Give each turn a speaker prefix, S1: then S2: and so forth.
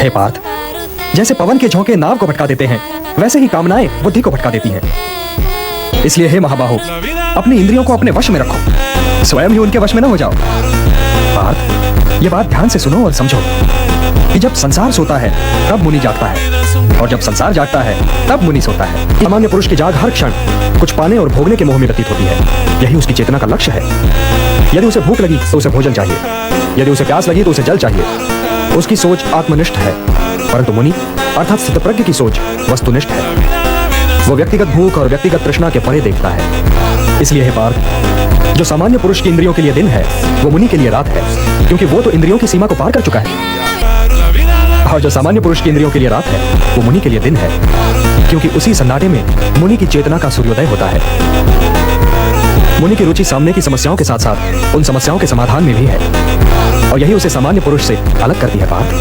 S1: हे पार्थ, जैसे पवन के झोंके नाव को भटका देते हैं, वैसे ही कामनाएं बुद्धि को भटका देती हैं। इसलिए हे महाबाहो, अपनी इंद्रियों को अपने वश में रखो, स्वयं ही उनके वश में न हो जाओ। पार्थ, ये बात ध्यान से सुनो और समझो कि जब संसार सोता है तब मुनि जागता है, और जब संसार जागता है तब मुनि सोता है। सामान्य पुरुष की जाग हर क्षण कुछ पाने और भोगने के मोह में व्यतीत होती है। यही उसकी चेतना का लक्ष्य है। यदि उसे भूख लगी तो उसे भोजन चाहिए, यदि उसे प्यास लगी तो उसे जल चाहिए। उसकी सोच आत्मनिष्ठ है, परंतु मुनि अर्थात स्थितप्रज्ञ की सोच वस्तुनिष्ठ है। वो व्यक्तिगत भूख और व्यक्तिगत तृष्णा के परे देखता है। इसलिए हे पार्थ, जो सामान्य पुरुष की इंद्रियों के लिए दिन है वो मुनि के लिए रात है, क्योंकि वो तो इंद्रियों की सीमा को पार कर चुका है। और जो सामान्य पुरुष की इंद्रियों के लिए रात है वो मुनि के लिए दिन है, क्योंकि उसी सन्नाटे में मुनि की चेतना का सूर्योदय होता है। मुनि की रुचि सामने की समस्याओं के साथ साथ उन समस्याओं के समाधान में भी है, और यही उसे सामान्य पुरुष से अलग करती है। पार्थ,